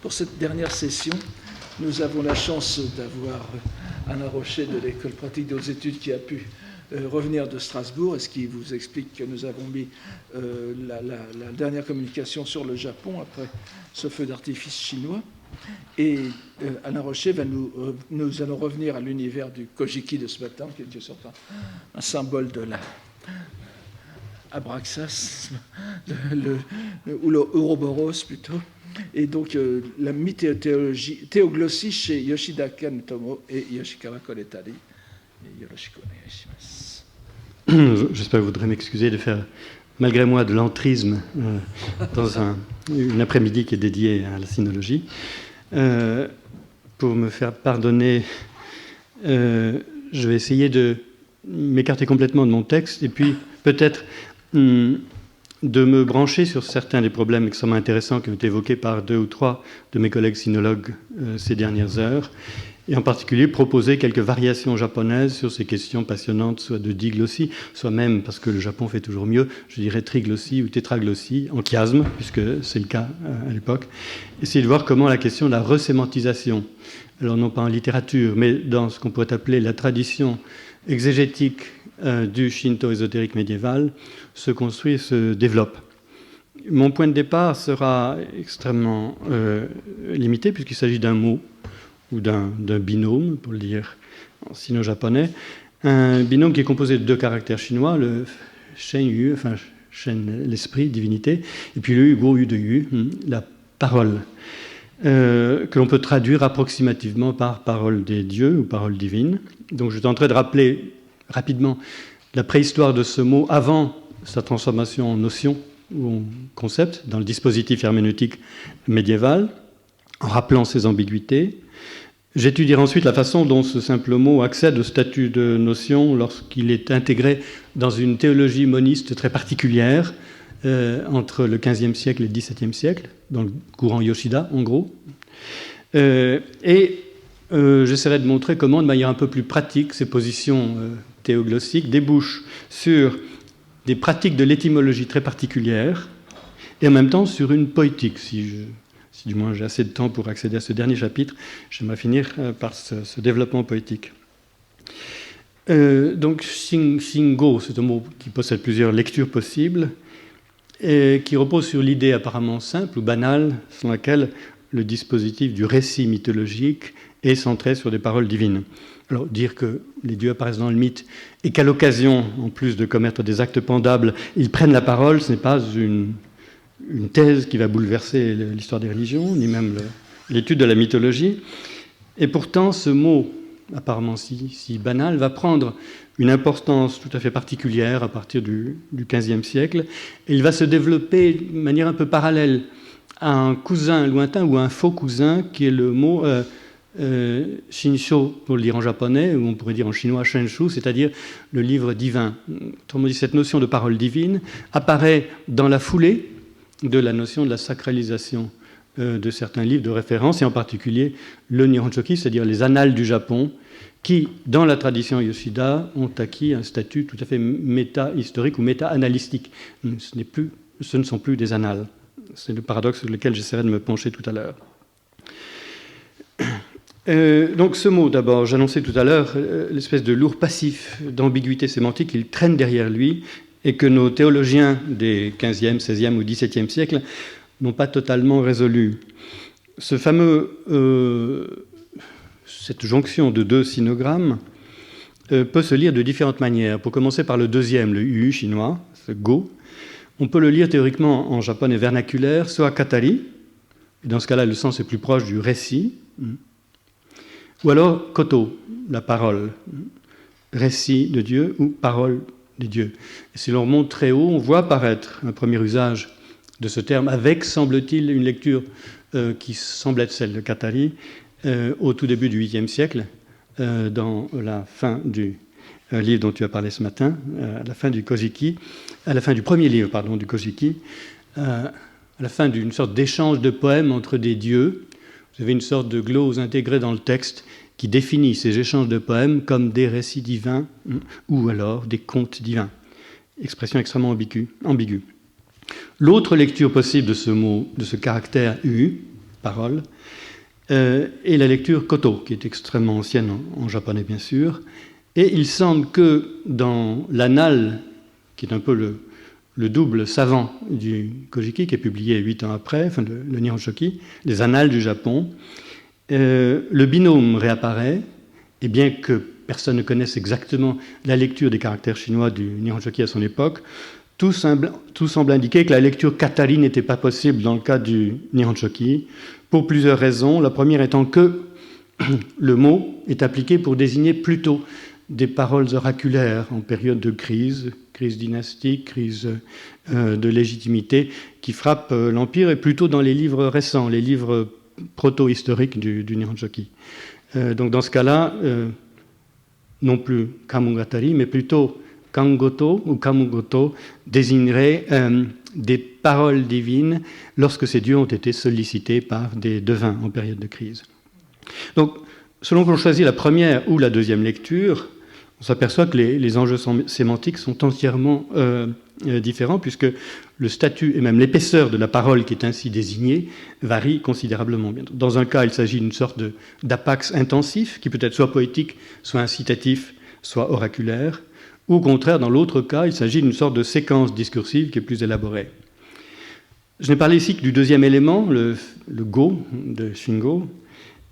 Pour cette dernière session, nous avons la chance d'avoir Alain Rocher de l'École pratique des hautes études qui a pu revenir de Strasbourg, et ce qui vous explique que nous avons mis la dernière communication sur le Japon après ce feu d'artifice chinois. Et Alain Rocher nous allons revenir à l'univers du Kojiki de ce matin, qui est un symbole de la Abraxas, ou le Ouroboros plutôt. Et donc la théoglossie chez Yoshida Kantomo et Yoshikawa Koletari. J'espère que vous voudrez m'excuser de faire, malgré moi, de l'entrisme dans une après-midi qui est dédiée à la sinologie. Pour me faire pardonner, je vais essayer de m'écarter complètement de mon texte et puis peut-être de me brancher sur certains des problèmes extrêmement intéressants qui ont été évoqués par 2 ou 3 de mes collègues sinologues ces dernières heures, et en particulier proposer quelques variations japonaises sur ces questions passionnantes, soit de diglossie, soit même, parce que le Japon fait toujours mieux, je dirais triglossie ou tétraglossie, en chiasme, puisque c'est le cas à l'époque. Essayer de voir comment la question de la resémantisation, alors non pas en littérature, mais dans ce qu'on pourrait appeler la tradition exégétique du Shinto ésotérique médiéval, se construit et se développe. Mon point de départ sera extrêmement limité, puisqu'il s'agit d'un mot, ou d'un binôme, pour le dire en sino-japonais, un binôme qui est composé de 2 caractères chinois, le shen yu, enfin shen, l'esprit, divinité, et puis le yu, go yu de yu, la parole, que l'on peut traduire approximativement par parole des dieux ou parole divine. Donc je tenterai de rappeler rapidement la préhistoire de ce mot avant sa transformation en notion ou en concept dans le dispositif herméneutique médiéval, en rappelant ses ambiguïtés. J'étudierai ensuite la façon dont ce simple mot accède au statut de notion lorsqu'il est intégré dans une théologie moniste très particulière entre le XVe siècle et le XVIIe siècle, dans le courant Yoshida, en gros. J'essaierai de montrer comment, de manière un peu plus pratique, ces positions théoglossiques débouchent sur des pratiques de l'étymologie très particulières et en même temps sur une poétique, si du moins j'ai assez de temps pour accéder à ce dernier chapitre, j'aimerais finir par ce développement poétique. Donc, Shingo, c'est un mot qui possède plusieurs lectures possibles et qui repose sur l'idée apparemment simple ou banale selon laquelle le dispositif du récit mythologique est centré sur des paroles divines. Alors, dire que les dieux apparaissent dans le mythe et qu'à l'occasion, en plus de commettre des actes pendables, ils prennent la parole, ce n'est pas une thèse qui va bouleverser l'histoire des religions, ni même l'étude de la mythologie. Et pourtant, ce mot, apparemment si banal, va prendre une importance tout à fait particulière à partir du XVe siècle, et il va se développer de manière un peu parallèle à un cousin lointain ou un faux cousin, qui est le mot Shinsho, pour le dire en japonais, ou on pourrait dire en chinois Shenshu, c'est-à-dire le livre divin. Autrement dit, cette notion de parole divine apparaît dans la foulée de la notion de la sacralisation de certains livres de référence, et en particulier le Nihonshoki, c'est-à-dire les annales du Japon, qui, dans la tradition Yoshida, ont acquis un statut tout à fait méta-historique ou méta-analystique. Ce ne sont plus des annales. C'est le paradoxe sur lequel j'essaierai de me pencher tout à l'heure. Donc ce mot, d'abord, j'annonçais tout à l'heure l'espèce de lourd passif d'ambiguïté sémantique qu'il traîne derrière lui, et que nos théologiens des XVe, XVIe ou XVIIe siècles n'ont pas totalement résolu. Cette jonction de 2 sinogrammes peut se lire de différentes manières. Pour commencer par le deuxième, le yu chinois, ce go, on peut le lire théoriquement en japonais vernaculaire, soit katari, et dans ce cas-là, le sens est plus proche du récit, ou alors koto, la parole, récit de Dieu ou parole des dieux. Et si l'on remonte très haut, on voit apparaître un premier usage de ce terme avec, semble-t-il, une lecture qui semble être celle de Katari au tout début du 8e siècle, dans la fin du livre dont tu as parlé ce matin, à la fin du Kojiki, à la fin du premier livre, pardon, du Kojiki, à la fin d'une sorte d'échange de poèmes entre des dieux. Vous avez une sorte de glose intégrée dans le texte qui définit ces échanges de poèmes comme des récits divins ou alors des contes divins. Expression extrêmement ambiguë. L'autre lecture possible de ce mot, de ce caractère « u », parole, et la lecture koto, qui est extrêmement ancienne en japonais, bien sûr. Et il semble que dans l'annale, qui est un peu le double savant du Kojiki, qui est publié 8 ans après, enfin le Nihon Shoki, les annales du Japon, le binôme réapparaît, et bien que personne ne connaisse exactement la lecture des caractères chinois du Nihon Shoki à son époque, tout semble indiquer que la lecture katari n'était pas possible dans le cas du Nihon Shoki, pour plusieurs raisons. La première étant que le mot est appliqué pour désigner plutôt des paroles oraculaires en période de crise dynastique, crise de légitimité, qui frappent l'Empire, et plutôt dans les livres récents, les livres proto-historiques du Nihon Shoki. Donc dans ce cas-là, non plus Kamogatari, mais plutôt Kangoto ou Kamugoto désignerait des paroles divines lorsque ces dieux ont été sollicités par des devins en période de crise. Donc, selon qu'on choisit la première ou la deuxième lecture, on s'aperçoit que les enjeux sémantiques sont entièrement différents, puisque le statut et même l'épaisseur de la parole qui est ainsi désignée varie considérablement. Dans un cas, il s'agit d'une sorte d'apax intensif, qui peut être soit poétique, soit incitatif, soit oraculaire, ou au contraire, dans l'autre cas, il s'agit d'une sorte de séquence discursive qui est plus élaborée. Je n'ai parlé ici que du deuxième élément, le go de Shingo,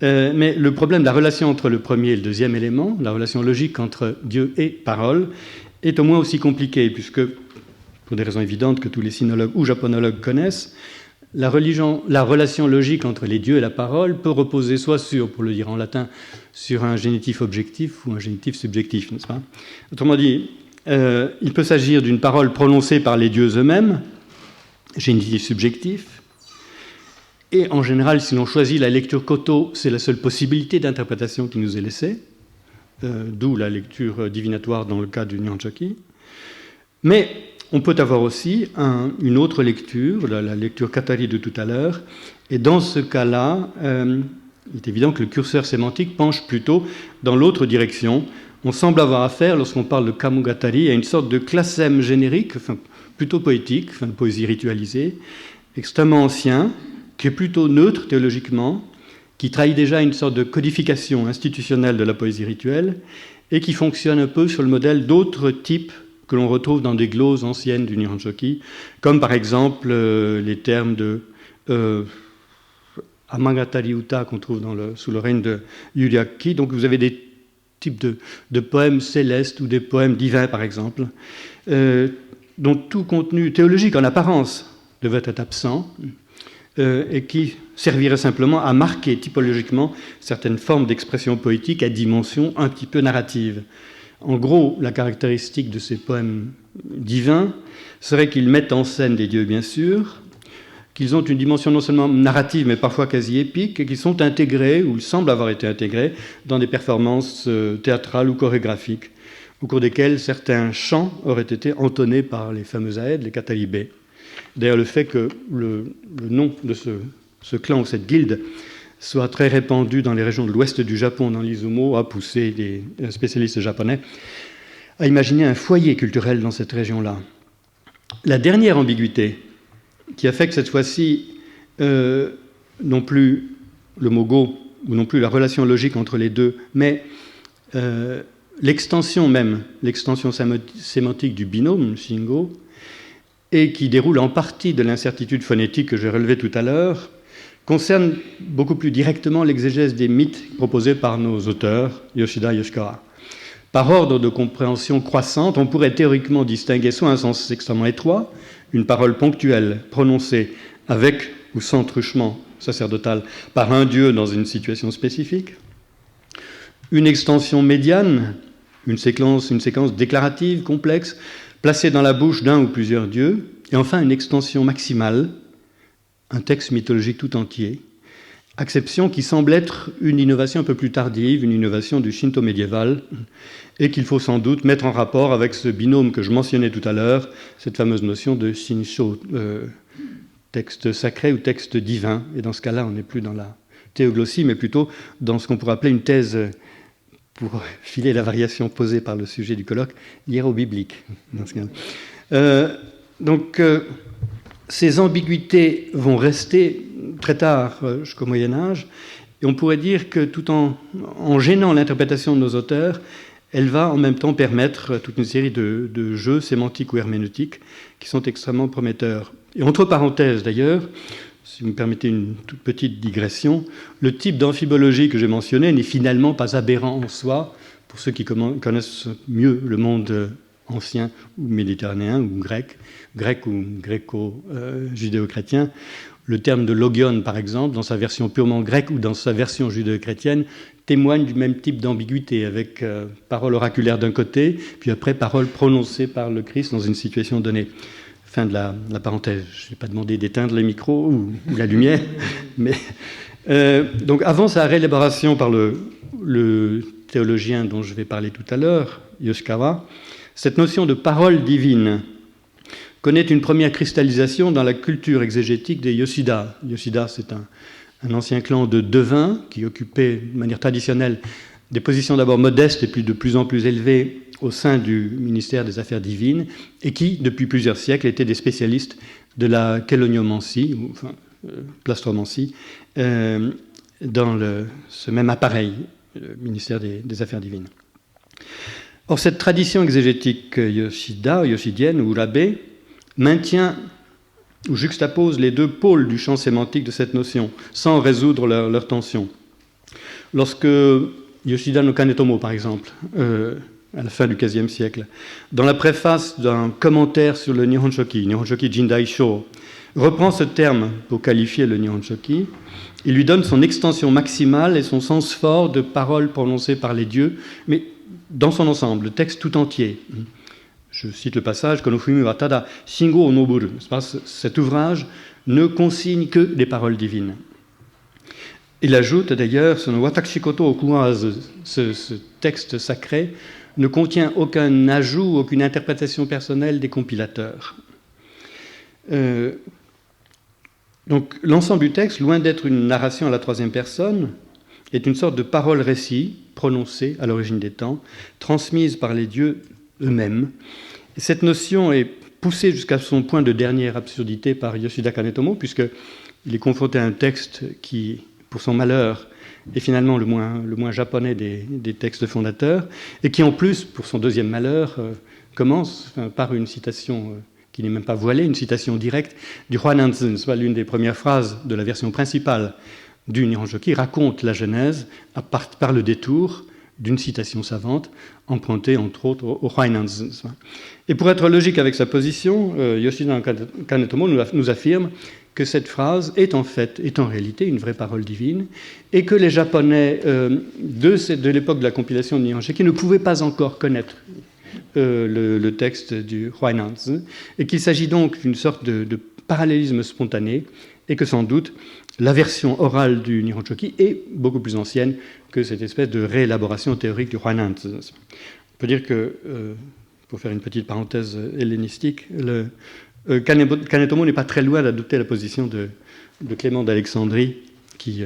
mais le problème de la relation entre le premier et le deuxième élément, la relation logique entre Dieu et parole, est au moins aussi compliquée, puisque, pour des raisons évidentes que tous les sinologues ou japonologues connaissent, la relation logique entre les dieux et la parole peut reposer soit sur, pour le dire en latin, sur un génitif objectif ou un génitif subjectif, n'est-ce pas ? Autrement dit, il peut s'agir d'une parole prononcée par les dieux eux-mêmes, génitif subjectif, et en général, si l'on choisit la lecture koto, c'est la seule possibilité d'interprétation qui nous est laissée, d'où la lecture divinatoire dans le cas du Nihon Shoki. Mais on peut avoir aussi une autre lecture, la lecture katari de tout à l'heure, et dans ce cas-là, il est évident que le curseur sémantique penche plutôt dans l'autre direction. On semble avoir affaire, lorsqu'on parle de kamugatari, à une sorte de classème générique, enfin, plutôt poétique, enfin, de poésie ritualisée, extrêmement ancien, qui est plutôt neutre théologiquement, qui trahit déjà une sorte de codification institutionnelle de la poésie rituelle, et qui fonctionne un peu sur le modèle d'autres types que l'on retrouve dans des gloses anciennes du Nihon Shoki, comme par exemple les termes de Amagatari Uta qu'on trouve sous le règne de Yuriaki. Donc vous avez des types de poèmes célestes ou des poèmes divins, par exemple, dont tout contenu théologique en apparence devait être absent, et qui servirait simplement à marquer typologiquement certaines formes d'expression poétique à dimension un petit peu narrative. En gros, la caractéristique de ces poèmes divins serait qu'ils mettent en scène des dieux, bien sûr, qu'ils ont une dimension non seulement narrative, mais parfois quasi épique, et qu'ils sont intégrés, ou ils semblent avoir été intégrés, dans des performances théâtrales ou chorégraphiques, au cours desquelles certains chants auraient été entonnés par les fameux aèdes, les katalibés. D'ailleurs, le fait que le nom de ce clan ou cette guilde soit très répandu dans les régions de l'ouest du Japon, dans l'Izumo, a poussé des spécialistes japonais à imaginer un foyer culturel dans cette région-là. La dernière ambiguïté, qui affecte cette fois-ci non plus le mot go, ou non plus la relation logique entre les deux, mais l'extension sémantique du binôme, Shingo, et qui déroule en partie de l'incertitude phonétique que j'ai relevée tout à l'heure, concerne beaucoup plus directement l'exégèse des mythes proposés par nos auteurs, Yoshida et Yoshikawa. Par ordre de compréhension croissante, on pourrait théoriquement distinguer soit un sens extrêmement étroit, une parole ponctuelle prononcée avec ou sans truchement sacerdotal par un dieu dans une situation spécifique, une extension médiane, une séquence déclarative complexe, placée dans la bouche d'un ou plusieurs dieux, et enfin une extension maximale, un texte mythologique tout entier, acception qui semble être une innovation un peu plus tardive, une innovation du Shinto médiéval, et qu'il faut sans doute mettre en rapport avec ce binôme que je mentionnais tout à l'heure, cette fameuse notion de Shinsho, texte sacré ou texte divin. Et dans ce cas-là, on n'est plus dans la théoglossie, mais plutôt dans ce qu'on pourrait appeler une thèse, pour filer la variation posée par le sujet du colloque, hiéro-biblique. Donc, ces ambiguïtés vont rester très tard jusqu'au Moyen-Âge, et on pourrait dire que tout en gênant l'interprétation de nos auteurs, elle va en même temps permettre toute une série de jeux sémantiques ou herméneutiques qui sont extrêmement prometteurs. Et entre parenthèses d'ailleurs, si vous me permettez une toute petite digression, le type d'amphibologie que j'ai mentionné n'est finalement pas aberrant en soi, pour ceux qui connaissent mieux le monde ancien ou méditerranéen ou grec ou gréco-judéo-chrétien. Le terme de logion, par exemple, dans sa version purement grecque ou dans sa version judéo-chrétienne, témoigne du même type d'ambiguïté, avec parole oraculaire d'un côté, puis après parole prononcée par le Christ dans une situation donnée. Fin de la parenthèse. Je n'ai pas demandé d'éteindre les micros ou la lumière, mais donc avant sa réélaboration par le théologien dont je vais parler tout à l'heure, Yoshikawa, cette notion de parole divine connaît une première cristallisation dans la culture exégétique des Yoshida. Yoshida, c'est un ancien clan de devins qui occupait de manière traditionnelle des positions d'abord modestes et puis de plus en plus élevées au sein du ministère des Affaires divines et qui, depuis plusieurs siècles, étaient des spécialistes de la kéloniomancie, enfin plastromancie, dans ce même appareil, le ministère des Affaires divines. Or, cette tradition exégétique yoshidienne ou Urabe maintient ou juxtapose les deux pôles du champ sémantique de cette notion, sans résoudre leur tension. Lorsque Yoshida no Kanetomo, par exemple, à la fin du XVe siècle, dans la préface d'un commentaire sur le Nihonshoki, Nihonshoki Jindaisho, reprend ce terme pour qualifier le Nihonshoki, il lui donne son extension maximale et son sens fort de paroles prononcées par les dieux, mais dans son ensemble, le texte tout entier. Je cite le passage « Konofumi wa tada shingo o noburu ». Cet ouvrage ne consigne que des paroles divines. Il ajoute d'ailleurs « Watashi koto okuwazu », ce texte sacré ne contient aucun ajout, aucune interprétation personnelle des compilateurs. Donc l'ensemble du texte, loin d'être une narration à la troisième personne, est une sorte de parole-récit prononcée à l'origine des temps, transmise par les dieux eux-mêmes. Et cette notion est poussée jusqu'à son point de dernière absurdité par Yoshida Kanetomo, puisqu'il est confronté à un texte qui, pour son malheur, est finalement le moins japonais des textes fondateurs, et qui en plus, pour son deuxième malheur, commence par une citation qui n'est même pas voilée, une citation directe du Huainanzi, soit l'une des premières phrases de la version principale du Nihonshoki, raconte la Genèse par le détour d'une citation savante empruntée entre autres au Huainanzi. Et pour être logique avec sa position, Yoshida Kanetomo nous affirme que cette phrase est en réalité une vraie parole divine et que les Japonais de l'époque de la compilation de Nihonshoki ne pouvaient pas encore connaître le texte du Huainanzi et qu'il s'agit donc d'une sorte de parallélisme spontané et que sans doute la version orale du Nihonshoki est beaucoup plus ancienne que cette espèce de réélaboration théorique du Huainanzi. On peut dire que, pour faire une petite parenthèse hellénistique, Kanetomo n'est pas très loin d'adopter la position de Clément d'Alexandrie, qui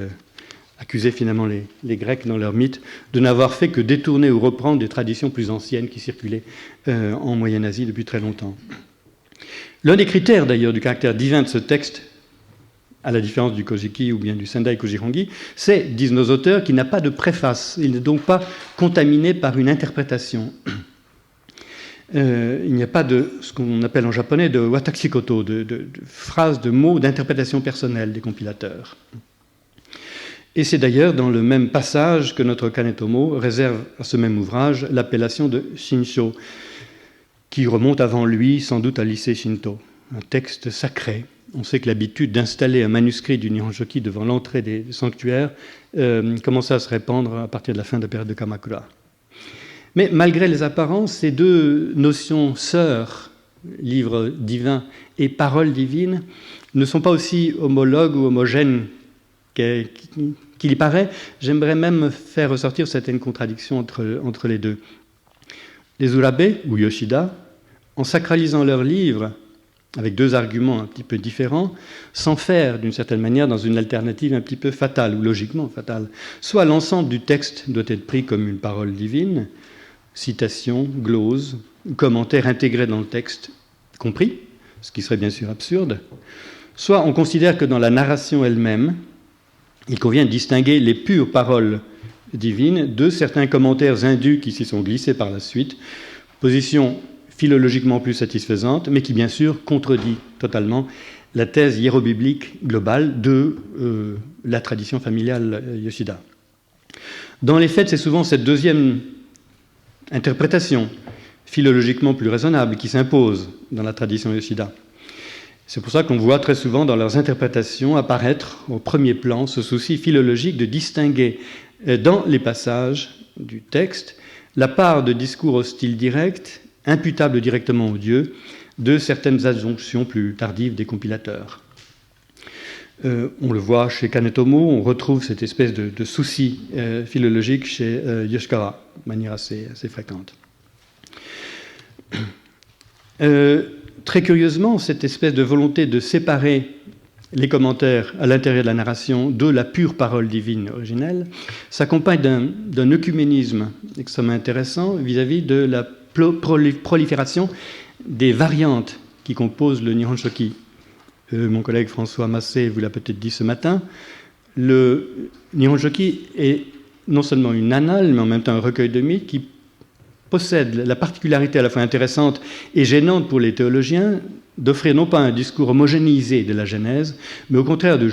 accusait finalement les Grecs dans leur mythe de n'avoir fait que détourner ou reprendre des traditions plus anciennes qui circulaient en Moyenne-Asie depuis très longtemps. L'un des critères d'ailleurs du caractère divin de ce texte, à la différence du Kojiki ou bien du Sendai Kujirongi, c'est, disent nos auteurs, qu'il n'a pas de préface. Il n'est donc pas contaminé par une interprétation. Il n'y a pas de ce qu'on appelle en japonais de watashi koto, de phrases, de mots, d'interprétation personnelle des compilateurs. Et c'est d'ailleurs dans le même passage que notre Kanetomo réserve à ce même ouvrage l'appellation de Shinsho, qui remonte avant lui sans doute à l'Issei Shinto, un texte sacré. On sait que l'habitude d'installer un manuscrit du Nihonshoki devant l'entrée des sanctuaires commençait à se répandre à partir de la fin de la période de Kamakura. Mais malgré les apparences, ces deux notions sœurs, livre divin et parole divine, ne sont pas aussi homologues ou homogènes qu'il y paraît. J'aimerais même faire ressortir certaines contradictions entre les deux. Les Urabe, ou Yoshida, en sacralisant leurs livres, avec deux arguments un petit peu différents, s'enferment d'une certaine manière dans une alternative un petit peu fatale, ou logiquement fatale. Soit l'ensemble du texte doit être pris comme une parole divine, citation, glose, commentaire intégré dans le texte compris, ce qui serait bien sûr absurde, soit on considère que dans la narration elle-même, il convient de distinguer les pures paroles divines de certains commentaires indus qui s'y sont glissés par la suite, position philologiquement plus satisfaisante, mais qui bien sûr contredit totalement la thèse hiérobiblique globale de la tradition familiale Yoshida. Dans les faits, c'est souvent cette deuxième interprétation, philologiquement plus raisonnable, qui s'impose dans la tradition Yoshida. C'est pour ça qu'on voit très souvent dans leurs interprétations apparaître au premier plan ce souci philologique de distinguer dans les passages du texte la part de discours au style direct, imputable directement au Dieu, de certaines adjonctions plus tardives des compilateurs. On le voit chez Kanetomo, on retrouve cette espèce de souci philologique chez Yoshikawa, de manière assez fréquente. Très curieusement, cette espèce de volonté de séparer les commentaires à l'intérieur de la narration de la pure parole divine originelle s'accompagne d'un œcuménisme extrêmement intéressant vis-à-vis de la prolifération des variantes qui composent le Nihon Shoki. Mon collègue François Massé vous l'a peut-être dit ce matin, le Nihon Shoki est non seulement une annale, mais en même temps un recueil de mythes qui possède la particularité à la fois intéressante et gênante pour les théologiens d'offrir non pas un discours homogénéisé de la Genèse, mais au contraire de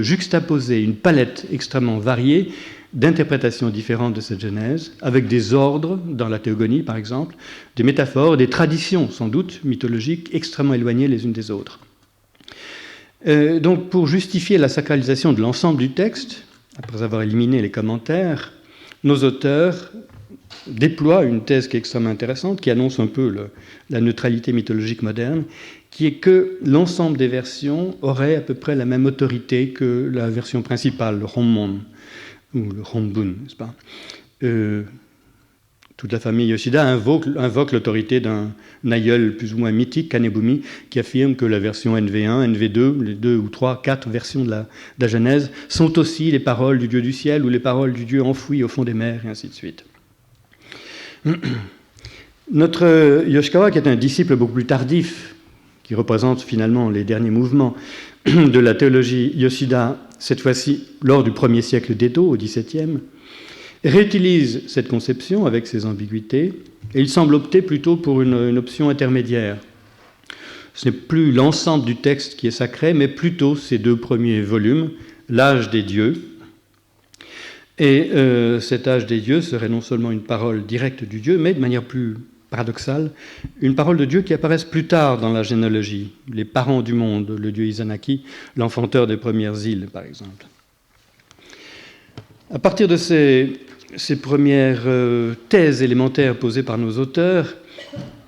juxtaposer une palette extrêmement variée d'interprétations différentes de cette Genèse, avec des ordres dans la théogonie par exemple, des métaphores, des traditions sans doute mythologiques extrêmement éloignées les unes des autres. Donc pour justifier la sacralisation de l'ensemble du texte, après avoir éliminé les commentaires, nos auteurs déploie une thèse qui est extrêmement intéressante, qui annonce un peu la neutralité mythologique moderne, qui est que l'ensemble des versions aurait à peu près la même autorité que la version principale, le Honmon, ou le Honbun, n'est-ce pas ? Toute la famille Yoshida invoque l'autorité d'un aïeul plus ou moins mythique, Kanebumi, qui affirme que la version NV1, NV2, les 2 ou 3, 4 versions de la Genèse, sont aussi les paroles du Dieu du ciel ou les paroles du Dieu enfoui au fond des mers, et ainsi de suite. Notre Yoshikawa, qui est un disciple beaucoup plus tardif, qui représente finalement les derniers mouvements de la théologie Yoshida, cette fois-ci lors du 1er siècle d'Edo, au XVIIe, réutilise cette conception avec ses ambiguïtés, et il semble opter plutôt pour une option intermédiaire. Ce n'est plus l'ensemble du texte qui est sacré, mais plutôt ces 2 premiers volumes, l'âge des dieux. Et cet âge des dieux serait non seulement une parole directe du Dieu, mais de manière plus paradoxale, une parole de Dieu qui apparaisse plus tard dans la généalogie, les parents du monde, le dieu Izanaki, l'enfanteur des premières îles, par exemple. À partir de ces premières thèses élémentaires posées par nos auteurs,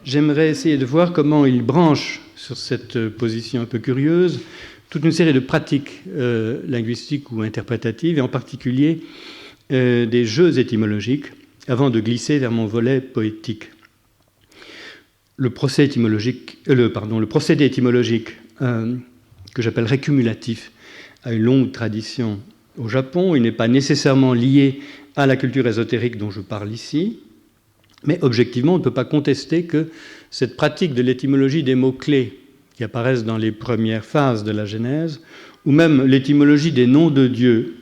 j'aimerais essayer de voir comment ils branchent sur cette position un peu curieuse toute une série de pratiques linguistiques ou interprétatives, et en particulier des jeux étymologiques, avant de glisser vers mon volet poétique. Le procédé étymologique, que j'appellerais cumulatif, a une longue tradition au Japon. Il n'est pas nécessairement lié à la culture ésotérique dont je parle ici, mais objectivement, on ne peut pas contester que cette pratique de l'étymologie des mots-clés qui apparaissent dans les premières phases de la Genèse, ou même l'étymologie des noms de Dieu,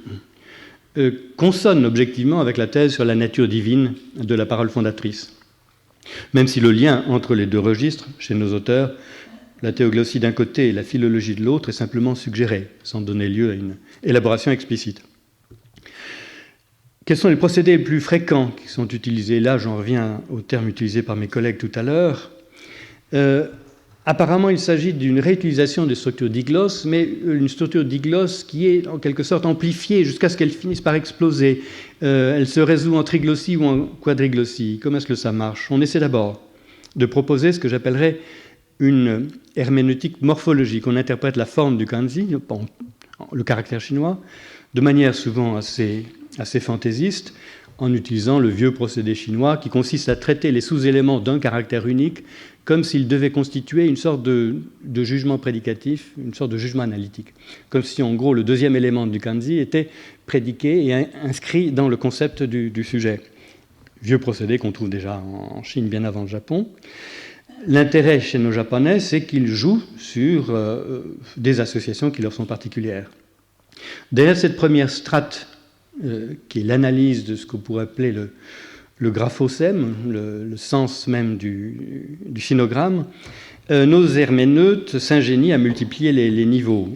consonne objectivement avec la thèse sur la nature divine de la parole fondatrice. Même si le lien entre les 2 registres, chez nos auteurs, la théoglossie d'un côté et la philologie de l'autre, est simplement suggéré, sans donner lieu à une élaboration explicite. Quels sont les procédés les plus fréquents qui sont utilisés ? Là, j'en reviens au terme utilisé par mes collègues tout à l'heure. Apparemment, il s'agit d'une réutilisation des structures digloss, mais une structure digloss qui est en quelque sorte amplifiée jusqu'à ce qu'elle finisse par exploser. Elle se résout en triglossie ou en quadriglossie. Comment est-ce que ça marche ? On essaie d'abord de proposer ce que j'appellerais une herméneutique morphologique. On interprète la forme du kanji, le caractère chinois, de manière souvent assez fantaisiste, en utilisant le vieux procédé chinois qui consiste à traiter les sous-éléments d'un caractère unique comme s'il devait constituer une sorte de jugement prédicatif, une sorte de jugement analytique. Comme si, en gros, le 2e élément du kanji était prédiqué et inscrit dans le concept du sujet. Vieux procédé qu'on trouve déjà en Chine bien avant le Japon. l'intérêt chez nos Japonais, c'est qu'ils jouent sur des associations qui leur sont particulières. Derrière cette première strate, qui est l'analyse de ce qu'on pourrait appeler le graphosème, le sens même du sinogramme, nos herméneutes s'ingénient à multiplier les niveaux.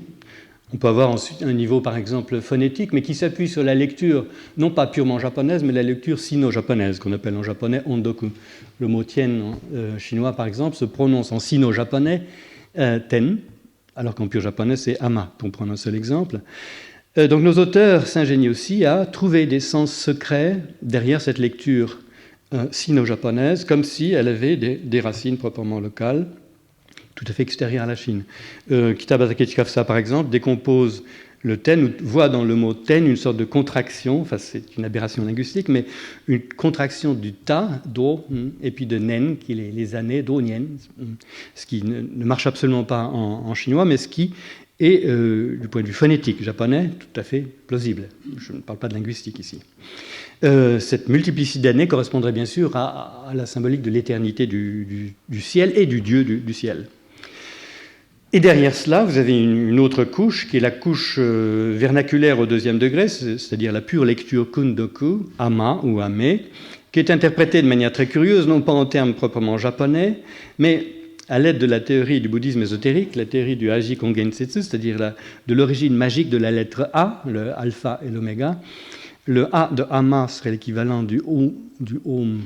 On peut avoir ensuite un niveau, par exemple, phonétique, mais qui s'appuie sur la lecture, non pas purement japonaise, mais la lecture sino-japonaise, qu'on appelle en japonais ondoku. Le mot tien chinois, par exemple, se prononce en sino-japonais ten, alors qu'en pur japonais, c'est ama, pour prendre un seul exemple. Donc nos auteurs s'ingénient aussi à trouver des sens secrets derrière cette lecture sino-japonaise, comme si elle avait des racines proprement locales, tout à fait extérieures à la Chine. Kitabutake Chikafsa, par exemple, décompose le ten, ou voit dans le mot ten une sorte de contraction, enfin c'est une aberration linguistique, mais une contraction du ta, do, et puis de nen, qui est les années, do, nien, ce qui ne marche absolument pas en chinois, mais ce qui est, du point de vue phonétique japonais, tout à fait plausible. Je ne parle pas de linguistique ici. Cette multiplicité d'années correspondrait bien sûr à la symbolique de l'éternité du ciel et du dieu du ciel. Et derrière cela, vous avez une autre couche, qui est la couche vernaculaire au deuxième degré, c'est-à-dire la pure lecture kundoku, ama ou ame, qui est interprétée de manière très curieuse, non pas en termes proprement japonais, mais à l'aide de la théorie du bouddhisme ésotérique, la théorie du Haji Kongensetsu, c'est-à-dire de l'origine magique de la lettre A, le alpha et l'oméga. Le A de ama serait l'équivalent du Om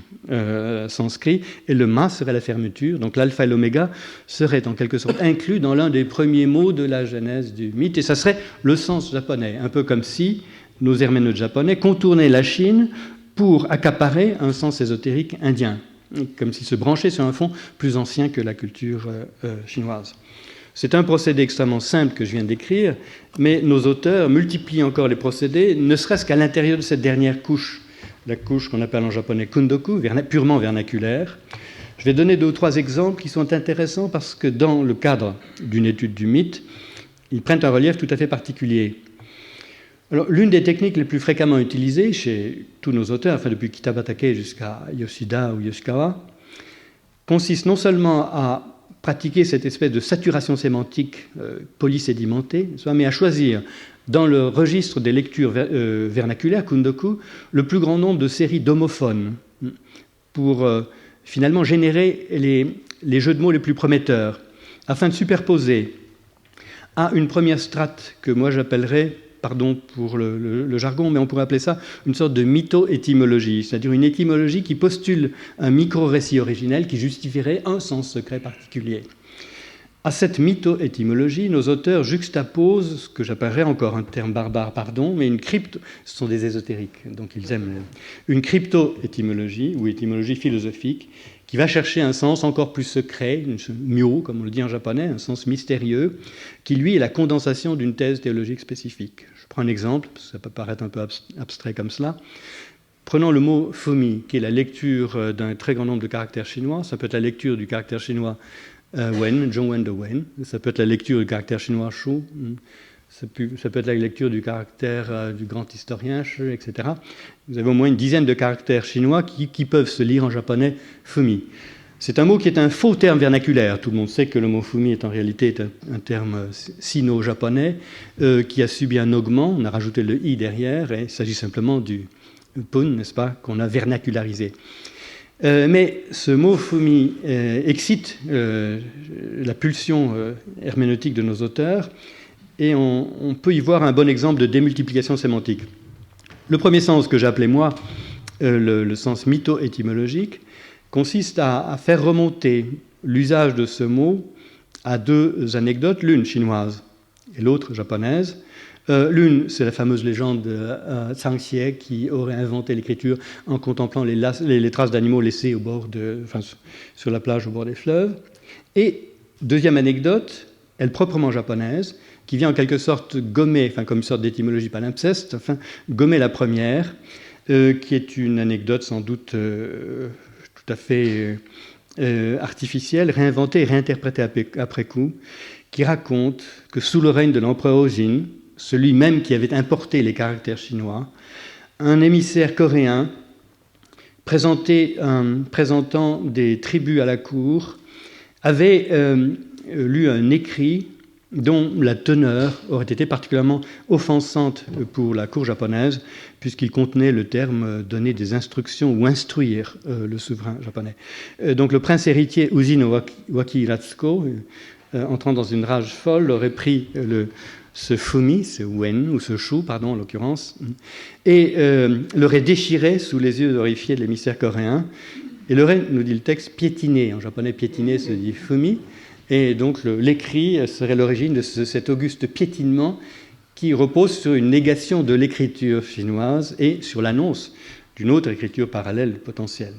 sanskrit, et le Ma serait la fermeture. Donc l'alpha et l'oméga seraient en quelque sorte inclus dans l'un des premiers mots de la genèse du mythe, et ça serait le sens japonais, un peu comme si nos herméneutes japonais contournaient la Chine pour accaparer un sens ésotérique indien, comme s'ils se branchaient sur un fond plus ancien que la culture chinoise. C'est un procédé extrêmement simple que je viens de décrire, mais nos auteurs multiplient encore les procédés, ne serait-ce qu'à l'intérieur de cette dernière couche, la couche qu'on appelle en japonais kundoku, purement vernaculaire. Je vais donner 2 ou 3 exemples qui sont intéressants parce que dans le cadre d'une étude du mythe, ils prennent un relief tout à fait particulier. Alors, l'une des techniques les plus fréquemment utilisées chez tous nos auteurs, enfin depuis Kitabatake jusqu'à Yoshida ou Yoshikawa, consiste non seulement à pratiquer cette espèce de saturation sémantique polysédimentée, mais à choisir dans le registre des lectures vernaculaires, kundoku, le plus grand nombre de séries d'homophones pour finalement générer les jeux de mots les plus prometteurs, afin de superposer à une première strate que moi j'appellerais, pardon pour le jargon, mais on pourrait appeler ça une sorte de mytho-étymologie, c'est-à-dire une étymologie qui postule un micro-récit originel qui justifierait un sens secret particulier. À cette mytho-étymologie, nos auteurs juxtaposent ce que j'appellerais encore un terme barbare, pardon, mais ce sont des ésotériques, donc ils aiment une crypto-étymologie ou étymologie philosophique qui va chercher un sens encore plus secret, myo, comme on le dit en japonais, un sens mystérieux, qui lui est la condensation d'une thèse théologique spécifique. Je prends un exemple, parce que ça peut paraître un peu abstrait comme cela. Prenons le mot fumi, qui est la lecture d'un très grand nombre de caractères chinois. Ça peut être la lecture du caractère chinois wen, zhongwen de wen. Ça peut être la lecture du caractère chinois shu. Ça peut être la lecture du caractère du grand historien, etc. Vous avez au moins une dizaine de caractères chinois qui peuvent se lire en japonais fumi. C'est un mot qui est un faux terme vernaculaire. Tout le monde sait que le mot fumi est en réalité un terme sino-japonais qui a subi un augment. On a rajouté le i derrière et il s'agit simplement du pun, n'est-ce pas, qu'on a vernacularisé. Mais ce mot fumi excite la pulsion herméneutique de nos auteurs. Et on peut y voir un bon exemple de démultiplication sémantique. Le premier sens que j'ai appelé, moi, le sens mytho-étymologique, consiste à faire remonter l'usage de ce mot à 2 anecdotes, l'une chinoise et l'autre japonaise. L'une, c'est la fameuse légende de Zhang Xie qui aurait inventé l'écriture en contemplant les traces d'animaux laissées sur la plage au bord des fleuves. Et deuxième anecdote, elle proprement japonaise, qui vient en quelque sorte gommer, comme une sorte d'étymologie palimpseste, gommer la première, qui est une anecdote sans doute tout à fait artificielle, réinventée et réinterprétée après coup, qui raconte que sous le règne de l'empereur Ojin, celui même qui avait importé les caractères chinois, un émissaire coréen présentant des tribus à la cour avait lu un écrit dont la teneur aurait été particulièrement offensante pour la cour japonaise, puisqu'il contenait le terme « donner des instructions » ou « instruire le souverain japonais ». Donc le prince héritier Uji no Waki Ratsuko, entrant dans une rage folle, aurait pris ce fumi, ce wen, ou ce chou, pardon, en l'occurrence, et l'aurait déchiré sous les yeux horrifiés de l'émissaire coréen, et l'aurait, nous dit le texte, piétiné. En japonais, piétiné se dit fumi. Et donc l'écrit serait l'origine de cet auguste piétinement qui repose sur une négation de l'écriture chinoise et sur l'annonce d'une autre écriture parallèle potentielle.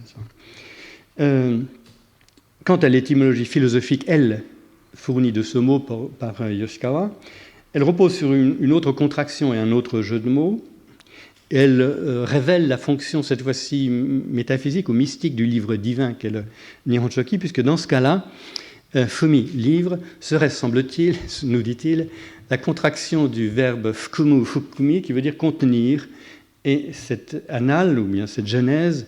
Quant à l'étymologie philosophique, elle, fournie de ce mot par Yoshikawa, elle repose sur une autre contraction et un autre jeu de mots. Elle révèle la fonction, cette fois-ci métaphysique ou mystique, du livre divin qu'est le Nihonshoki, puisque dans ce cas-là, fumi, livre, serait, semble-t-il, nous dit-il, la contraction du verbe fukumu, fukumi, qui veut dire contenir. Et cette annale, ou bien cette genèse,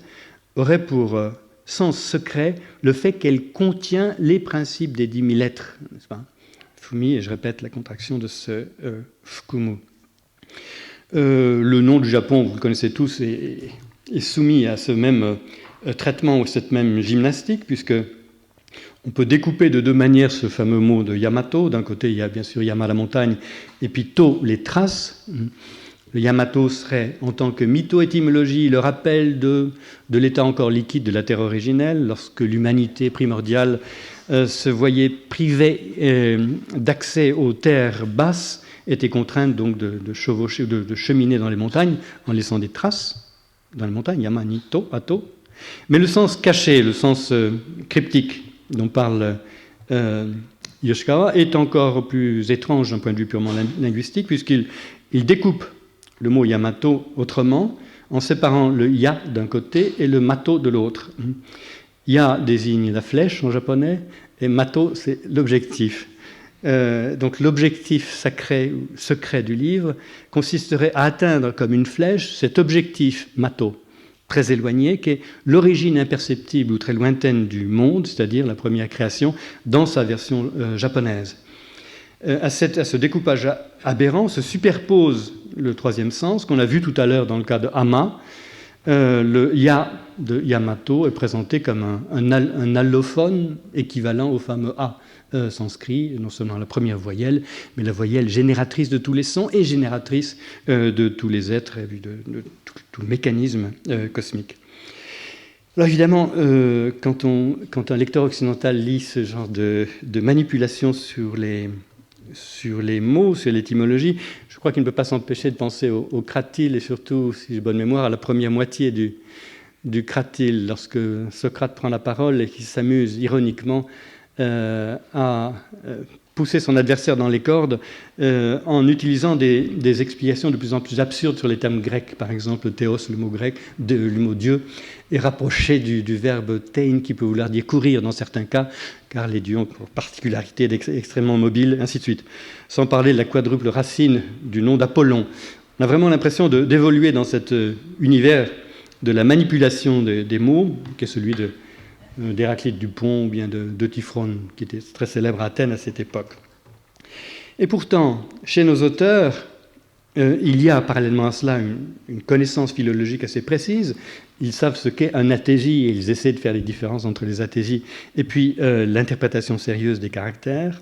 aurait pour sens secret le fait qu'elle contient les principes des 10 000 lettres, n'est-ce pas ? Fumi, et je répète la contraction de ce fukumu. Le nom du Japon, vous le connaissez tous, est soumis à ce même traitement ou cette même gymnastique, puisque on peut découper de deux manières ce fameux mot de Yamato. D'un côté, il y a bien sûr Yama la montagne, et puis To, les traces. Le Yamato serait, en tant que mytho-étymologie, le rappel de l'état encore liquide de la terre originelle, lorsque l'humanité primordiale se voyait privée d'accès aux terres basses, était contrainte donc de chevaucher, de cheminer dans les montagnes en laissant des traces dans les montagnes, Yama ni To, Ato. Mais le sens caché, le sens cryptique dont parle Yoshikawa est encore plus étrange d'un point de vue purement linguistique, puisqu'il découpe le mot Yamato autrement, en séparant le ya d'un côté et le mato de l'autre. Ya désigne la flèche en japonais, et mato, c'est l'objectif. Donc l'objectif sacré ou secret du livre consisterait à atteindre comme une flèche cet objectif mato, très éloigné, qui est l'origine imperceptible ou très lointaine du monde, c'est-à-dire la première création, dans sa version japonaise. À ce découpage aberrant se superpose le troisième sens, qu'on a vu tout à l'heure dans le cas de Ama. Le ya de Yamato est présenté comme un allophone équivalent au fameux A sanskrit, non seulement la première voyelle, mais la voyelle génératrice de tous les sons et génératrice de tous les êtres et de tout le mécanisme cosmique. Alors évidemment, quand un lecteur occidental lit ce genre de manipulation sur les mots, sur l'étymologie, je crois qu'il ne peut pas s'empêcher de penser au kratil et surtout, si j'ai bonne mémoire, à la première moitié du kratil, lorsque Socrate prend la parole et qu'il s'amuse ironiquement à pousser son adversaire dans les cordes en utilisant des explications de plus en plus absurdes sur les termes grecs. Par exemple, théos, le mot grec, le mot Dieu, est rapproché du verbe tein, qui peut vouloir dire courir dans certains cas, car les dieux ont pour particularité d'être extrêmement mobiles, ainsi de suite. Sans parler de la quadruple racine du nom d'Apollon. On a vraiment l'impression d'évoluer dans cet univers de la manipulation des mots, qui est celui d'Héraclite Dupont ou bien de Tifrone, qui était très célèbre à Athènes à cette époque. Et pourtant, chez nos auteurs, il y a parallèlement à cela une connaissance philologique assez précise. Ils savent ce qu'est un athésie et ils essaient de faire les différences entre les athésies et puis l'interprétation sérieuse des caractères.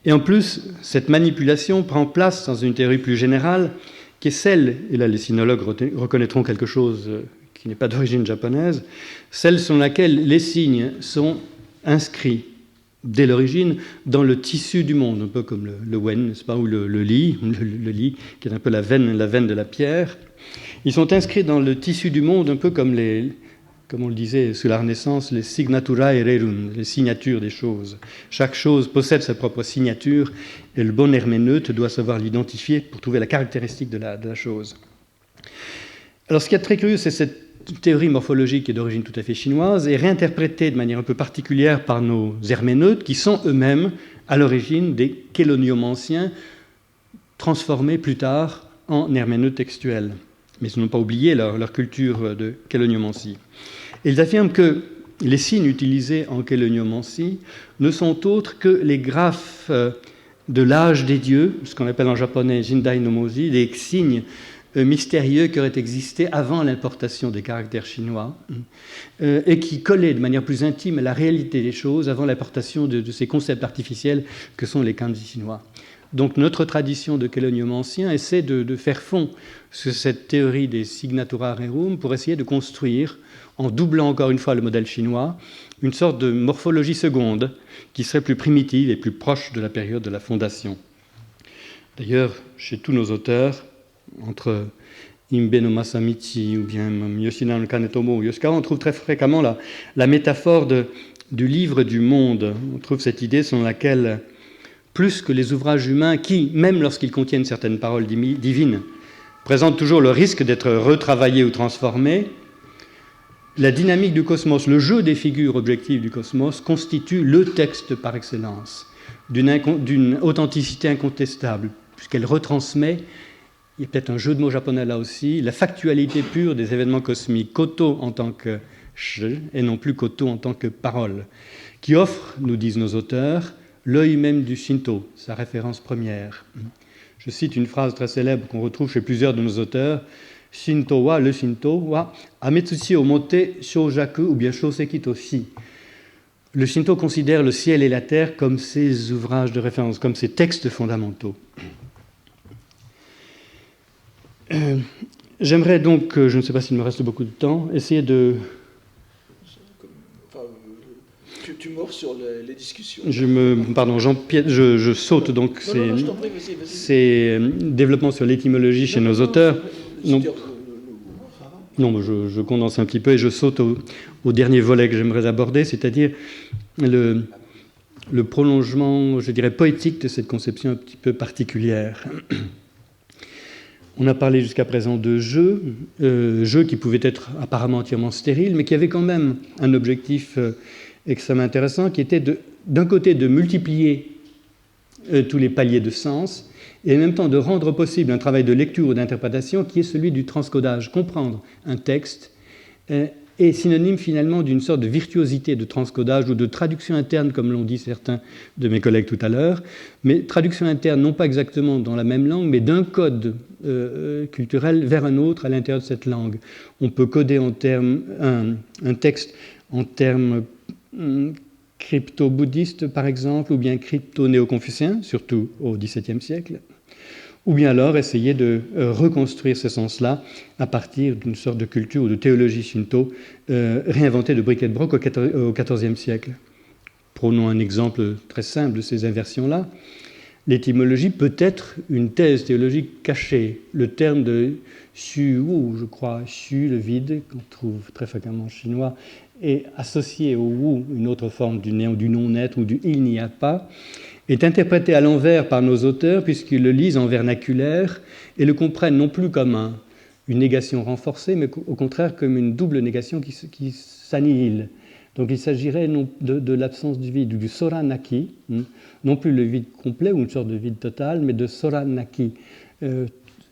Et en plus, cette manipulation prend place dans une théorie plus générale qui est celle, et là les sinologues reconnaîtront quelque chose qui n'est pas d'origine japonaise, celle selon laquelle les signes sont inscrits dès l'origine dans le tissu du monde, un peu comme le wen, n'est-ce pas, ou le li, qui est un peu la veine de la pierre. Ils sont inscrits dans le tissu du monde, un peu comme on le disait sous la Renaissance, les signaturae rerum, les signatures des choses. Chaque chose possède sa propre signature, et le bon herméneute doit savoir l'identifier pour trouver la caractéristique de la chose. Alors ce qui est très curieux, c'est cette théorie morphologique qui est d'origine tout à fait chinoise et réinterprétée de manière un peu particulière par nos herméneutes qui sont eux-mêmes à l'origine des chéloniomanciens transformés plus tard en herméneutes textuels. Mais ils n'ont pas oublié leur culture de chéloniomancie. Et ils affirment que les signes utilisés en kéléoniomancie ne sont autres que les graphes de l'âge des dieux, ce qu'on appelle en japonais Jindai no Moji, des signes mystérieux qui auraient existé avant l'importation des caractères chinois et qui collaient de manière plus intime à la réalité des choses avant l'importation de ces concepts artificiels que sont les kanji chinois. Donc notre tradition de kéléoniomancien essaie de faire fond sur cette théorie des signatura rerum pour essayer de construire, en doublant encore une fois le modèle chinois, une sorte de morphologie seconde qui serait plus primitive et plus proche de la période de la fondation. D'ailleurs, chez tous nos auteurs, entre Imbe no Masamichi ou bien Yoshina no Kanetomo ou Yoshikawa, on trouve très fréquemment la métaphore du livre du monde. On trouve cette idée selon laquelle, plus que les ouvrages humains qui, même lorsqu'ils contiennent certaines paroles divines, présentent toujours le risque d'être retravaillés ou transformés, la dynamique du cosmos, le jeu des figures objectives du cosmos, constitue le texte par excellence, d'une authenticité incontestable, puisqu'elle retransmet, il y a peut-être un jeu de mots japonais là aussi, la factualité pure des événements cosmiques, koto en tant que shi et non plus koto en tant que parole, qui offre, nous disent nos auteurs, l'œil même du Shinto, sa référence première. Je cite une phrase très célèbre qu'on retrouve chez plusieurs de nos auteurs. Shinto wa, le Shinto wa, ametsushi o mote shoujaku ou bien shoseki to shi. Le Shinto considère le ciel et la terre comme ses ouvrages de référence, comme ses textes fondamentaux. J'aimerais donc, je ne sais pas s'il me reste beaucoup de temps, essayer de... Tu mords sur les discussions. Pardon, je saute donc ces développements sur l'étymologie chez nos auteurs. Non, je condense un petit peu et je saute au dernier volet que j'aimerais aborder, c'est-à-dire le prolongement, je dirais, poétique de cette conception un petit peu particulière. On a parlé jusqu'à présent de jeux qui pouvaient être apparemment entièrement stériles, mais qui avaient quand même un objectif extrêmement intéressant, qui était d'un côté de multiplier tous les paliers de sens, et en même temps de rendre possible un travail de lecture ou d'interprétation qui est celui du transcodage. Comprendre un texte est synonyme finalement d'une sorte de virtuosité de transcodage ou de traduction interne, comme l'ont dit certains de mes collègues tout à l'heure, mais traduction interne non pas exactement dans la même langue, mais d'un code culturel vers un autre à l'intérieur de cette langue. On peut coder en termes, un texte en termes crypto-bouddhistes, par exemple, ou bien crypto-néo-confucéens, surtout au XVIIe siècle, ou bien alors essayer de reconstruire ce sens-là à partir d'une sorte de culture ou de théologie shinto réinventée de bric et de broc au XIVe siècle. Prenons un exemple très simple de ces inversions-là. L'étymologie peut être une thèse théologique cachée. Le terme de xu wu, je crois, xu, le vide, qu'on trouve très fréquemment en chinois, est associé au wu, une autre forme du néant, du non-être ou du il n'y a pas, est interprété à l'envers par nos auteurs puisqu'ils le lisent en vernaculaire et le comprennent non plus comme une négation renforcée, mais au contraire comme une double négation qui s'annihile. Donc il s'agirait de l'absence du vide, ou du soranaki, non plus le vide complet ou une sorte de vide total, mais de soranaki.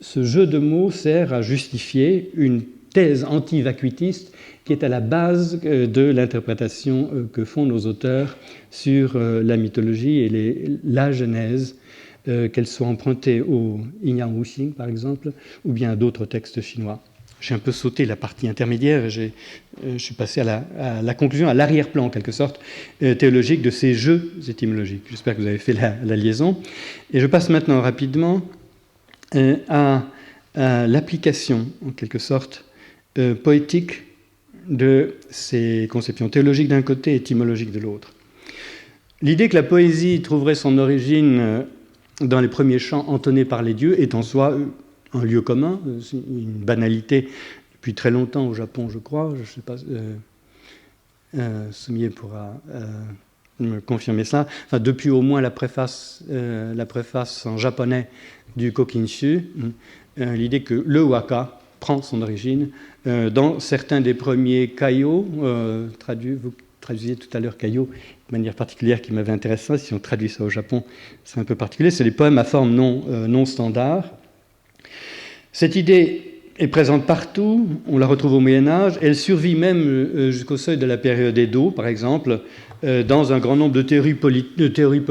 Ce jeu de mots sert à justifier une thèse anti-vacuitiste qui est à la base de l'interprétation que font nos auteurs sur la mythologie et la Genèse, qu'elle soit empruntée au Yin Wuxing, par exemple, ou bien à d'autres textes chinois. J'ai un peu sauté la partie intermédiaire et je suis passé à la conclusion, à l'arrière-plan, en quelque sorte, théologique de ces jeux étymologiques. J'espère que vous avez fait la liaison. Et je passe maintenant rapidement à l'application, en quelque sorte, poétique de ces conceptions théologiques d'un côté et étymologiques de l'autre. L'idée que la poésie trouverait son origine dans les premiers chants entonnés par les dieux est en soi un lieu commun, une banalité depuis très longtemps au Japon, je crois. Je ne sais pas, Sumie pourra me confirmer ça. Enfin, depuis au moins la préface en japonais du Kokinshu, l'idée que le waka prend son origine dans certains des premiers kaio, vous traduisiez tout à l'heure kaio de manière particulière qui m'avait intéressé. Si on traduit ça au Japon, c'est un peu particulier. C'est les poèmes à forme non standard. Cette idée est présente partout, on la retrouve au Moyen-Âge, elle survit même jusqu'au seuil de la période Edo, par exemple, dans un grand nombre de théories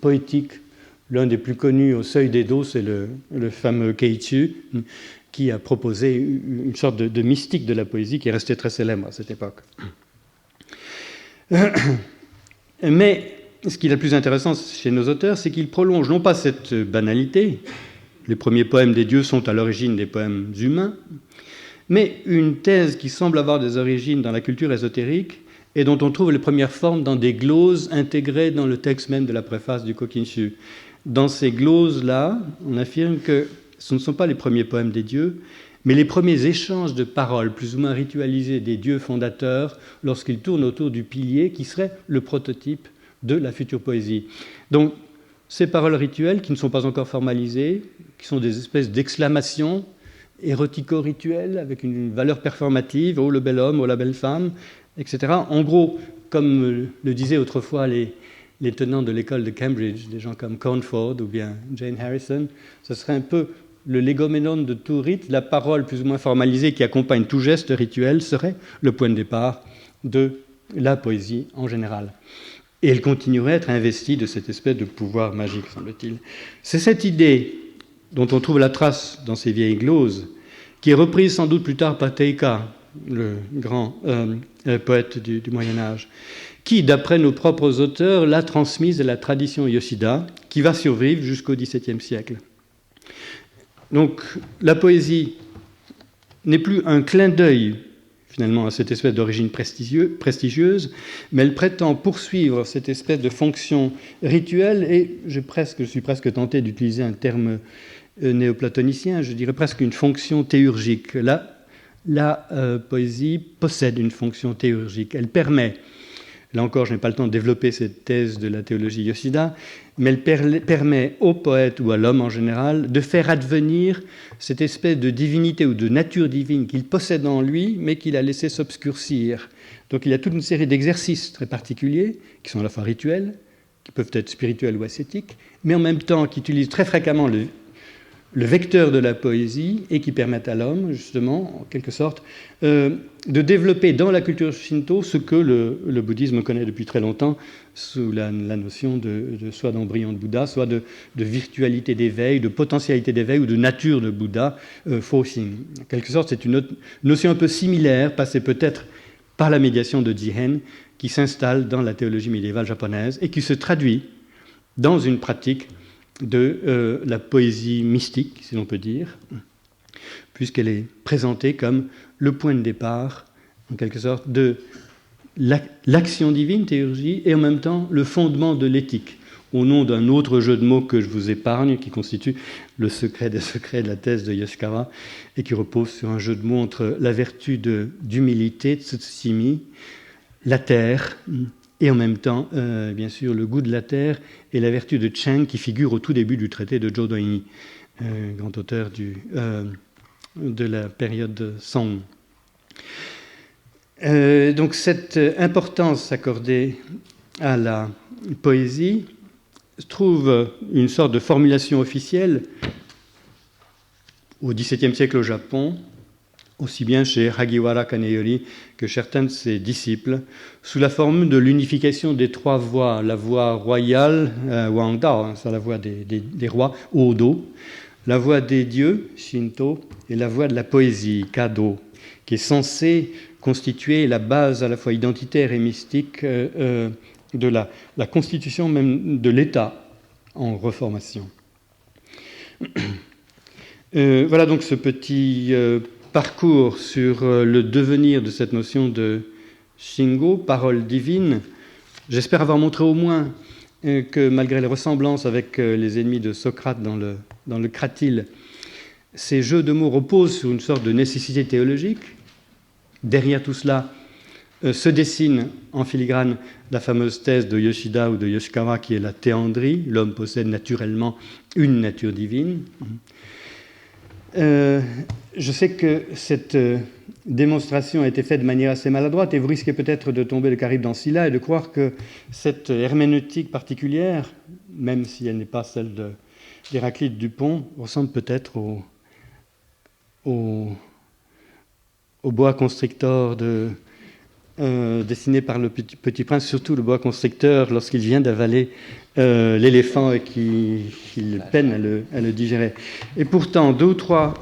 poétiques. L'un des plus connus au seuil d'Edo, c'est le fameux Keiichi, qui a proposé une sorte de mystique de la poésie qui est resté très célèbre à cette époque. Mais ce qui est le plus intéressant chez nos auteurs, c'est qu'ils prolongent non pas cette banalité, les premiers poèmes des dieux sont à l'origine des poèmes humains, mais une thèse qui semble avoir des origines dans la culture ésotérique et dont on trouve les premières formes dans des gloses intégrées dans le texte même de la préface du Kokinshu. Dans ces gloses-là, on affirme que ce ne sont pas les premiers poèmes des dieux, mais les premiers échanges de paroles plus ou moins ritualisées des dieux fondateurs lorsqu'ils tournent autour du pilier qui serait le prototype de la future poésie. Donc, ces paroles rituelles qui ne sont pas encore formalisées, qui sont des espèces d'exclamations érotico-rituelles avec une valeur performative, oh le bel homme, oh la belle femme, etc. En gros, comme le disaient autrefois les tenants de l'école de Cambridge, des gens comme Cornford ou bien Jane Harrison, ce serait un peu le légoménon de tout rite, la parole plus ou moins formalisée qui accompagne tout geste rituel serait le point de départ de la poésie en général. Et elle continuerait à être investie de cette espèce de pouvoir magique, semble-t-il. C'est cette idée dont on trouve la trace dans ces vieilles gloses, qui est reprise sans doute plus tard par Teika, le grand poète du Moyen-Âge, qui, d'après nos propres auteurs, l'a transmise à la tradition Yoshida, qui va survivre jusqu'au XVIIe siècle. Donc, la poésie n'est plus un clin d'œil, finalement, à cette espèce d'origine prestigieuse, mais elle prétend poursuivre cette espèce de fonction rituelle, et je suis presque tenté d'utiliser un terme néoplatonicien, je dirais presque une fonction théurgique. La poésie possède une fonction théurgique. Elle permet, là encore, je n'ai pas le temps de développer cette thèse de la théologie Yoshida, mais elle permet au poète ou à l'homme en général de faire advenir cette espèce de divinité ou de nature divine qu'il possède en lui, mais qu'il a laissé s'obscurcir. Donc il y a toute une série d'exercices très particuliers, qui sont à la fois rituels, qui peuvent être spirituels ou ascétiques, mais en même temps qui utilisent très fréquemment le vecteur de la poésie et qui permettent à l'homme, justement, en quelque sorte, de développer dans la culture shinto ce que le bouddhisme connaît depuis très longtemps sous la notion de soit d'embryon de Bouddha, soit de virtualité d'éveil, de potentialité d'éveil ou de nature de Bouddha, Foshin. En quelque sorte, c'est une notion un peu similaire, passée peut-être par la médiation de Jihen, qui s'installe dans la théologie médiévale japonaise et qui se traduit dans une pratique de la poésie mystique, si l'on peut dire, puisqu'elle est présentée comme le point de départ, en quelque sorte, de l'action divine, théurgie, et en même temps le fondement de l'éthique, au nom d'un autre jeu de mots que je vous épargne, qui constitue le secret des secrets de la thèse de Yoshikawa, et qui repose sur un jeu de mots entre la vertu d'humilité, tsutsumi, la terre, et en même temps, bien sûr, le goût de la terre et la vertu de Cheng qui figure au tout début du traité de Jodoini, grand auteur de la période Song. Donc cette importance accordée à la poésie trouve une sorte de formulation officielle au XVIIe siècle au Japon, aussi bien chez Hagiwara Kaneyori que certains de ses disciples, sous la forme de l'unification des trois voix, la voix royale, Wangdao, c'est la voix des rois, Odo, la voix des dieux, Shinto, et la voix de la poésie, Kado, qui est censée constituer la base à la fois identitaire et mystique de la constitution même de l'État en reformation. Voilà donc ce petit parcours sur le devenir de cette notion de Shingo, parole divine. J'espère avoir montré au moins que malgré les ressemblances avec les ennemis de Socrate dans le Cratyle, ces jeux de mots reposent sur une sorte de nécessité théologique. Derrière tout cela se dessine en filigrane la fameuse thèse de Yoshida ou de Yoshikawa qui est la théandrie. L'homme possède naturellement une nature divine. Je sais que cette démonstration a été faite de manière assez maladroite et vous risquez peut-être de tomber le Charybde dans Scylla et de croire que cette herméneutique particulière, même si elle n'est pas celle d'Héraclite Dupont, ressemble peut-être au au boa constrictor dessiné par le Petit Prince, surtout le boa constrictor lorsqu'il vient d'avaler l'éléphant et qu'il peine à le digérer. Et pourtant, 2 ou 3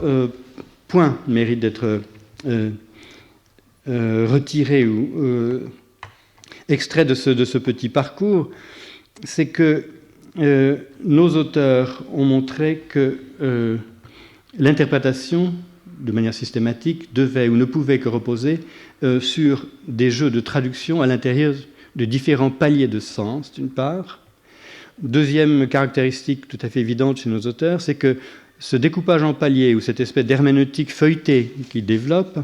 points méritent d'être retirés ou extraits de ce petit parcours. C'est que nos auteurs ont montré que l'interprétation, de manière systématique, devait ou ne pouvait que reposer sur des jeux de traduction à l'intérieur de différents paliers de sens, d'une part. Deuxième caractéristique tout à fait évidente chez nos auteurs, c'est que ce découpage en paliers, ou cette espèce d'herméneutique feuilletée qu'ils développent,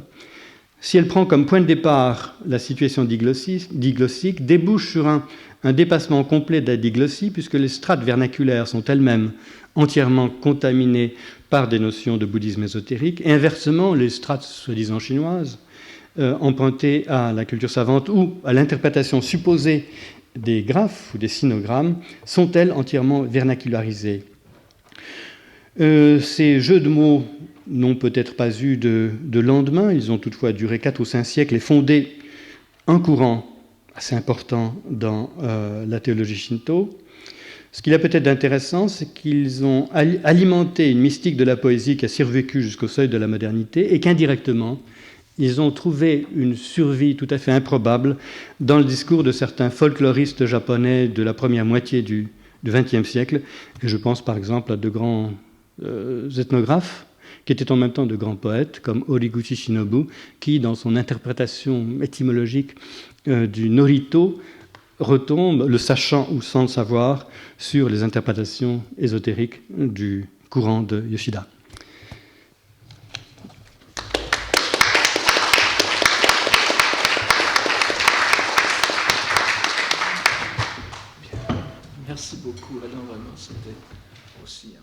si elle prend comme point de départ la situation diglossique, débouche sur un dépassement complet de la diglossie, puisque les strates vernaculaires sont elles-mêmes entièrement contaminées par des notions de bouddhisme ésotérique, et inversement, les strates soi-disant chinoises, empruntées à la culture savante ou à l'interprétation supposée des graphes ou des sinogrammes, sont-elles entièrement vernacularisées. Ces jeux de mots n'ont peut-être pas eu de lendemain, ils ont toutefois duré 4 ou 5 siècles et fondé un courant assez important dans la théologie shinto. Ce qu'il y a peut-être d'intéressant, c'est qu'ils ont alimenté une mystique de la poésie qui a survécu jusqu'au seuil de la modernité et qu'indirectement, ils ont trouvé une survie tout à fait improbable dans le discours de certains folkloristes japonais de la première moitié du XXe siècle. Et je pense par exemple à de grands ethnographes qui étaient en même temps de grands poètes, comme Horiguchi Shinobu, qui, dans son interprétation étymologique du Norito, retombe, le sachant ou sans le savoir, sur les interprétations ésotériques du courant de Yoshida. Merci beaucoup, Alain, vraiment, c'était aussi